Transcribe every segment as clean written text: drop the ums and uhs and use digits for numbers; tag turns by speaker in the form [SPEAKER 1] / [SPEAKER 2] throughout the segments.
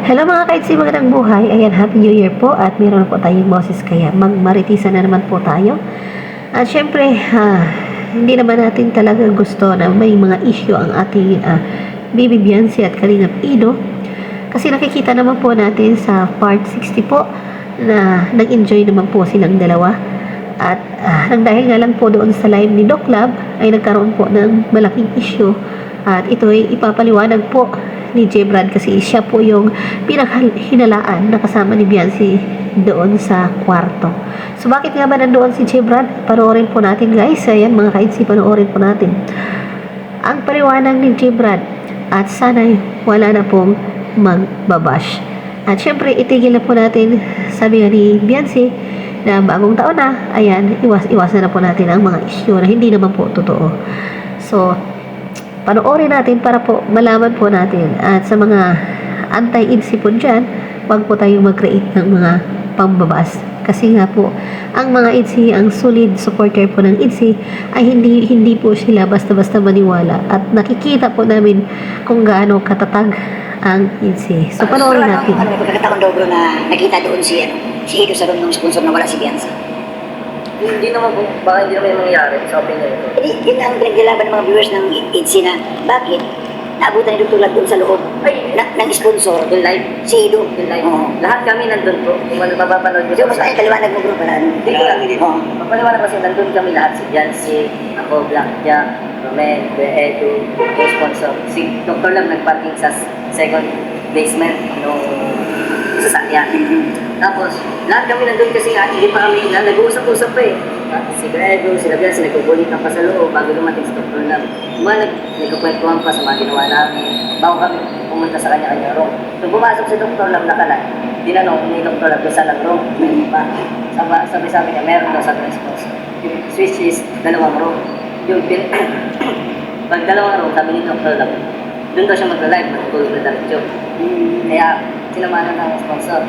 [SPEAKER 1] Hello mga kaitsi, magandang buhay. Ayan, Happy New Year po at meron po tayong boses kaya magmaritisan na naman po tayo. At syempre, hindi naman natin talaga gusto na may mga issue ang ating Baby Biancy at Kalingap Ido. Kasi nakikita naman po natin sa part 60 po na nag-enjoy naman po silang dalawa. At nang dahil nga lang po doon sa live ni Doc Lab ay nagkaroon po ng malaking issue. At ito ay ipapaliwanag po ni Jebrad kasi siya po yung pinaghinalaan na kasama ni Biancy doon sa kwarto. So bakit nga ba nandoon si Jebrad? Panoorin po natin guys. Ayan mga kaitsi, panoorin po natin ang paliwanag ni Jebrad at sana'y wala na pong magbabash. At syempre itigil na po natin, sabi nga ni Biancy na bagong taon na, ayan, iwasan na po natin ang mga issue na hindi naman po totoo. So panoorin natin para po malaman po natin. At sa mga anti-IDSI po dyan, wag po tayong mag-create ng mga pambabas. Kasi nga po, ang mga IDSI, ang solid supporter po ng IDSI, ay hindi po sila basta-basta maniwala. At nakikita po namin kung gaano katatag ang IDSI. So panoorin natin.
[SPEAKER 2] May pagkakataon daw bro na nakita doon si Ido sa room ng sponsor na wala si Biancy.
[SPEAKER 3] Hindi naman po, baka hindi naman yung mangyayari sa opinion ko.
[SPEAKER 2] Yun ang pinaglalaban ng mga viewers ng IDSI na bakit naabutan ni Dr. Lab doon sa loob ng sponsor.
[SPEAKER 3] In live.
[SPEAKER 2] Si Ido.
[SPEAKER 3] In live.
[SPEAKER 2] Oo.
[SPEAKER 3] Lahat kami nandun po. Kung ano mapapanood ko.
[SPEAKER 2] So, mas ay kaliwanag mo bro para ano.
[SPEAKER 3] Hindi ko lang.
[SPEAKER 2] Oo.
[SPEAKER 3] Mapaliwanag kasi nandun kami lahat. Si Jancy, ako, Black Jack, Romen, Kuya Edu, yung sponsor. Si Dr. Lam nagparking sa second basement nung sasakyan. Tapos, lahat kami nandun kasi nga, hindi pa kami nag-uusap-usap pa eh. Si Kuya Edu, sila Biancy, nagkukulitan pa sa loob bago dumating si Dr. Lam. Nagkukwentuhan pa sa mga ginawa namin. Bago kami pumunta sa kanya-kanya room. Nung pumasok si Dr. Lam nakalan, tinanong ni Dr. Lam kung saan ang room, may pa. Sabi sa amin niya, meron daw sa response. Yung switch is dalawang room. Yung pag dalawang room, sabi ni Dr. Lam, doon daw siya mag-live, matutulog na diretso. Kaya, sinamanan ng sponsor.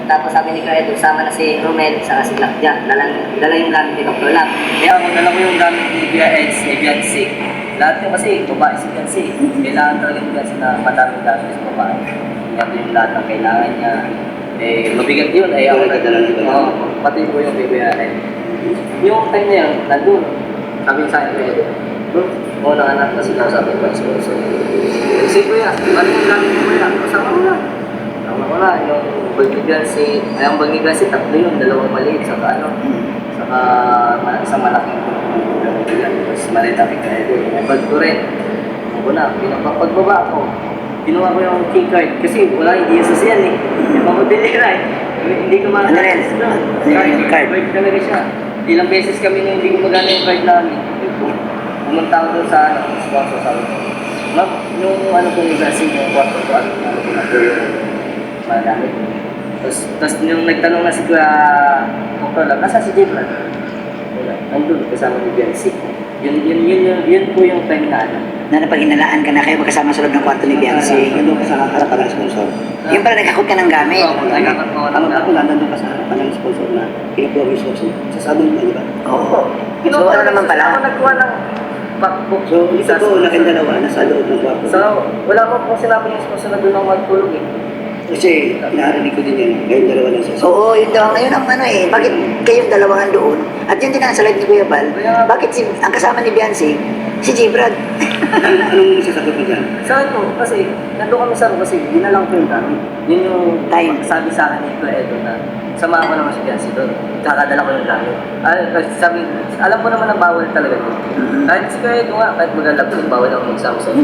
[SPEAKER 3] Tapos sabi ni Kuya Edu, sama na si Romel, saka si Black Jack. Dala yung gamit ni Dr. Lam.
[SPEAKER 4] Kaya kung dala ko yung gamit ni Kuya Eds, ni Biancy, lahat yung kasi babae si Biancy. Kailangan talaga ni Biancy na madaming gamit sa babae. Kaya yung lahat ng kailangan niya. Mabigat yun. Ako nagdala dito. Pati ko yung kay Kuya Eds. Yung time na yun, nandun. Sabi sa akin Kuya Edu, bro, mga anak na sinasabi ko sa sponsor. Kasi Kuya, ano yung gamit mo Kuya? Kasama mo na. Kasama ko na. Yung bag ni Biancy, ang bag ni Biancy, tatlo yun, dalawang maliit, saka isang malaking tapos malita kay Kuya Edu. May bag ko rin. Ako na, pagbaba ako, ginawa ko yung key card kasi wala hindi yung sasyan eh. Yung pamodilera eh. Hindi ko
[SPEAKER 2] Ano rin?
[SPEAKER 4] card talaga siya. Ilang beses kami na hindi gumagana yung card namin. Pumunta ako doon sa sponsor sa akin. Ma'am, yung po yung Biancy, yung kwarto ko, ano yung magamit. Tapos yung nagtanong na si Kuya Dr. Lam, nasa si Jebrad? Nandun, kasama ni Biancy. Yun po yung time na ano.
[SPEAKER 2] Na napaghinalaan ka na kayo magkasama sa loob ng kwarto ni Biancy.
[SPEAKER 5] Nandun ka sa harapan ng sponsor.
[SPEAKER 2] Yung pala nagkakot ka ng gamit.
[SPEAKER 4] Oo, nagkakot mo
[SPEAKER 5] Tama
[SPEAKER 4] lang.
[SPEAKER 5] ako lang, nandun ka sa harapan ng sponsor na pinapromise ko sa sabon na, di ba?
[SPEAKER 2] Oo. So ano naman pala?
[SPEAKER 3] Ako nagkuha ng backbook.
[SPEAKER 5] So, isa ko na kayong dalawa, nasa loob ng kwarto.
[SPEAKER 3] So, wala ko pong sinabi yung sponsor na doon ako magtulog eh.
[SPEAKER 5] Kasi narinig ko din yan, kayong dalawa lang sa
[SPEAKER 2] Oo, yun daw. Ngayon ang ano eh, bakit kayong dalawa doon? At yun din ang sa live ni Kuya Bal, bakit ang kasama ni Biancy, si Jebrad?
[SPEAKER 5] Anong sasagot mo dyan?
[SPEAKER 3] Sa akin po, kasi nandun kami sa room kasi ginalang ko yung gamit. Yun yung
[SPEAKER 2] Time.
[SPEAKER 3] sabi sa akin ni Kuya Edo na samahan ko naman si Biancy doon. Kakadala ko yung gamit. Kasi sabi, alam ko naman na bawal talaga yun. Kahit si Kuya Edo nga, kahit mag-alab ko, bawal ako mag-Samsung.